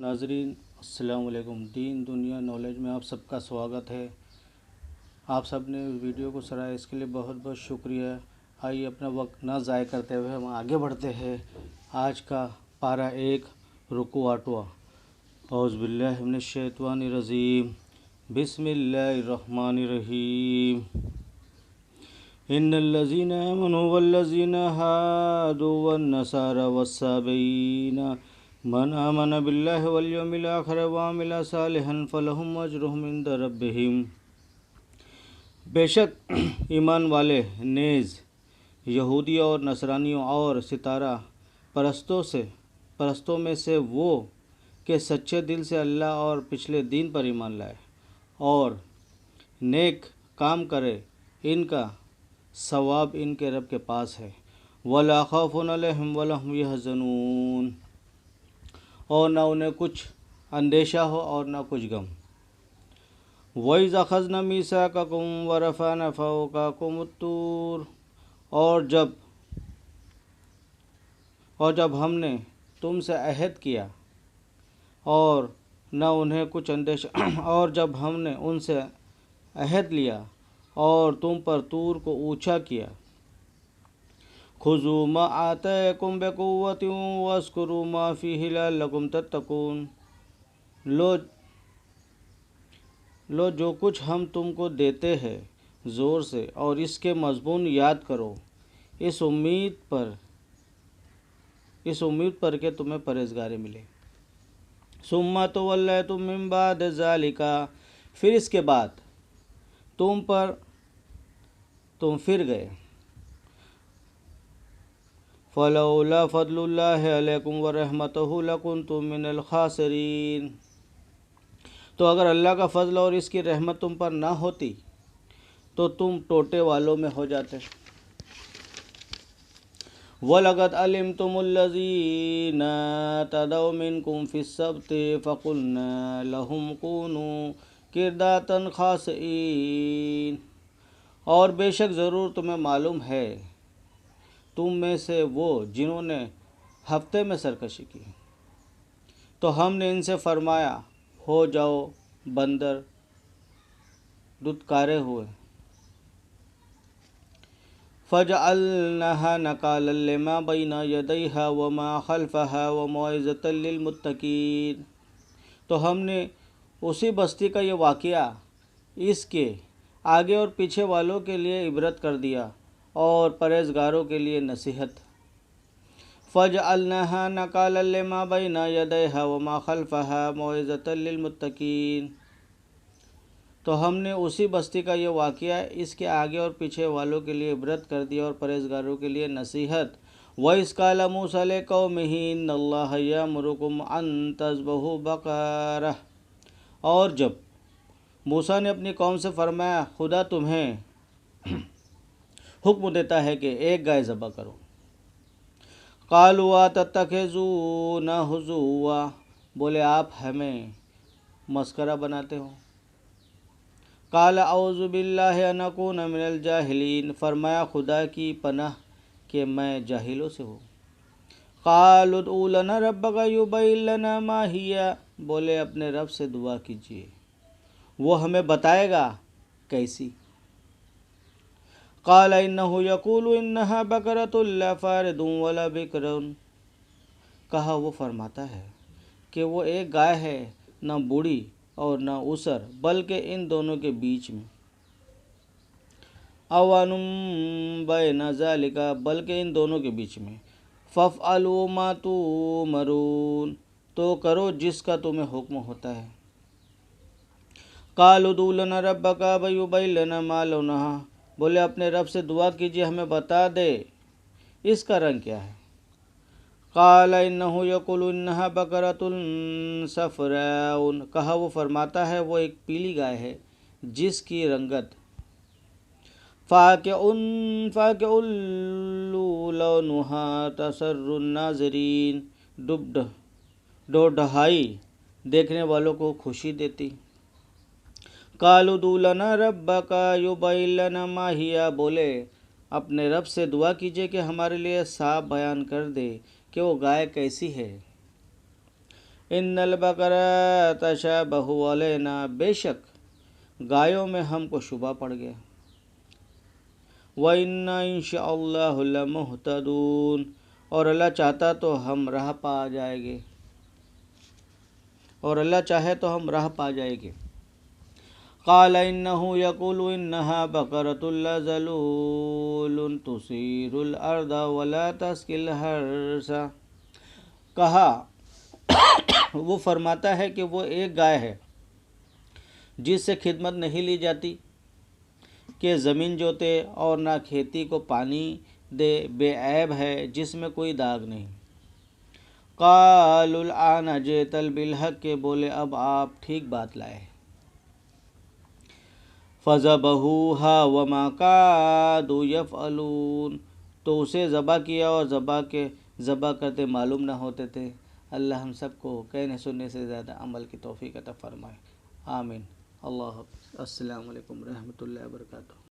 ناظرین السلام علیکم۔ دین دنیا نالج میں آپ سب کا سواگت ہے۔ آپ سب نے ویڈیو کو سراہا، اس کے لیے بہت بہت شکریہ۔ آئیے اپنا وقت نہ ضائع کرتے ہوئے ہم آگے بڑھتے ہیں۔ آج کا پارہ 1 رکوع 8واں۔ اعوذ باللہ من الشیطان الرجیم، بسم اللہ الرحمن الرحیم۔ ان الذین آمنوا والذین ہادوا والنصارى والصابئین من آمن باللہ والیوم الآخر وعمل صالحا فلہم اجرہم عند ربہم۔ بے شک ایمان والے نیز یہودیوں اور نصرانیوں اور ستارہ پرستوں میں سے وہ کہ سچے دل سے اللہ اور پچھلے دن پر ایمان لائے اور نیک کام کرے، ان کا ثواب ان کے رب کے پاس ہے۔ وَلَا خَوْفٌ عَلَيْهِمْ وَلَا هُمْ يَحْزَنُونَ، اور نہ انہیں کچھ اندیشہ ہو اور نہ کچھ غم۔ وَإِذْ أَخَذْنَا مِيثَاقَكُمْ وَرَفَعْنَا فَوْقَكُمُ الطُّورَ، اور جب ہم نے تم سے عہد کیا اور نہ انہیں کچھ اندیشہ اور جب ہم نے ان سے عہد لیا اور تم پر طور کو اونچا کیا۔ خُذُوا مَا آتَاكُمْ بِقُوَّةٍ وَاذْكُرُوا مَا فِيهِ لَعَلَّكُمْ تَتَّقُونَ، لو جو کچھ ہم تم کو دیتے ہیں زور سے، اور اس کے مضمون یاد کرو، اس امید پر کہ تمہیں پرہیزگاری ملے۔ ثُمَّ تَوَلَّيْتُم مِّن بَعْدِ ذَلِكَ، پھر اس کے بعد تم پھر گئے۔ فَلَوْلَا فَضْلُ اللَّهِ عَلَيْكُمْ وَرَحْمَتُهُ لَكُنْتُم مِّنَ الْخَاسِرِينَ، تو اگر اللہ کا فضل اور اس کی رحمت تم پر نہ ہوتی تو تم ٹوٹے والوں میں ہو جاتے۔ وَلَقَدْ عَلِمْتُمُ الَّذِينَ اعْتَدَوْا مِنْكُمْ فِي السَّبْتِ فَقُلْنَا لَهُمْ كُونُوا قِرَدَةً خَاسِئِينَ، اور بے شک ضرور تمہیں معلوم ہے تم میں سے وہ جنہوں نے ہفتے میں سرکشی کی، تو ہم نے ان سے فرمایا ہو جاؤ بندر دھتکارے ہوئے۔ فَجَعَلْنَاهَا نَكَالًا لِمَا بَيْنَ يَدَيْهَا وَمَا خَلْفَهَا وَمَوْعِظَةً لِّلْمُتَّقِينَ، تو ہم نے اسی بستی کا یہ واقعہ اس کے آگے اور پیچھے والوں کے لیے عبرت کر دیا اور پرہیزگاروں کے لیے نصیحت۔ فَجَعَلْنَاهَا نَكَالًا لِمَا بَيْنَ يَدَيْهَا وَمَا خَلْفَهَا مَوْعِظَةً لِّلْمُتَّقِينَ، تو ہم نے اسی بستی کا یہ واقعہ اس کے آگے اور پیچھے والوں کے لیے عبرت کر دیا اور پرہیزگاروں کے لیے نصیحت۔ وَإِذْ قَالَ مُوسَىٰ لِقَوْمِهِ إِنَّ اللَّهَ يَأْمُرُكُمْ أَن تَذْبَحُوا بَقَرَةً، اور جب موسیٰ نے اپنی قوم سے فرمایا خدا تمہیں حکم دیتا ہے کہ ایک گائے ذبح کرو۔ قَالُوا أَتَتَّخِذُونَا هُزُوًا، بولے آپ ہمیں مسخرہ بناتے ہو۔ قَالَ أَعُوذُ بِاللَّهِ أَنْ أَكُونَ مِنَ الْجَاهِلِينَ، فرمایا خدا کی پناہ کہ میں جاہلوں سے ہوں۔ قَالُوا ادْعُ لَنَا رَبَّكَ يُبَيِّن لَّنَا مَا هِيَ، بولے اپنے رب سے دعا کیجیے وہ ہمیں بتائے گا کیسی۔ قَالَ إِنَّهُ يَقُولُ إِنَّهَا بَقَرَةٌ لَّا فَارِضٌ وَلَا بِكْرٌ، کہا وہ فرماتا ہے کہ وہ ایک گائے ہے، نہ بوڑھی اور نہ اسر، بلکہ ان دونوں کے بیچ میں۔ عَوَانٌ بَيْنَ ذَلِكَ، بلکہ ان دونوں کے بیچ میں۔ فَافْعَلُوا مَا تُؤْمَرُونَ، تو کرو جس کا تمہیں حکم ہوتا ہے۔ قَالُوا ادْعُ لَنَا رَبَّكَ فَيُبَيِّن لَّنَا مَا لَوْنُهَا، بولے اپنے رب سے دعا کیجیے ہمیں بتا دے اس کا رنگ کیا ہے۔ قَالَ إِنَّهُ يَقُولُ إِنَّهَا بَقَرَةٌ صَفْرَاءُ، کہا وہ فرماتا ہے وہ ایک پیلی گائے ہے جس کی رنگت فَاقِعٌ لَوْنُهَا تَسُرُّ النَّاظِرِينَ، ڈھونڈھائی دیکھنے والوں کو خوشی دیتی۔ قَالُوا ادْعُ لَنَا رَبَّكَ يُبَيِّن لَّنَا مَا هِيَ، بولے اپنے رب سے دعا کیجیے کہ ہمارے لیے صاف بیان کر دے کہ وہ گائے کیسی ہے۔ ان البقرہ تشابہ علینا، بے شک گایوں میں ہم کو شبہ پڑ گیا. وَإِنَّا إِن شاء اللَّهُ لَمُهْتَدُونَ، اور اللہ چاہتا تو ہم راہ پا جائیں گے، اور اللہ چاہے تو ہم راہ پا جائیں گے. قال انه يقول انها بقرة لا ذلول تثير الارض ولا تسقي الحرث، کہا وہ فرماتا ہے کہ وہ ایک گائے ہے جس سے خدمت نہیں لی جاتی کہ زمین جوتے اور نہ کھیتی کو پانی دے، بے عیب ہے جس میں کوئی داغ نہیں. قالوا الآن جئت بالحق، کے بولے اب آپ ٹھیک بات لائے. فذبحوها وما كادوا يفعلون، تو اسے ذبح کیا اور ذبح کرتے معلوم نہ ہوتے تھے. اللہ ہم سب کو کہنے سننے سے زیادہ عمل کی توفیق عطا فرمائے. آمین. اللہ حافظ. السلام علیکم ورحمۃ اللہ وبرکاتہ.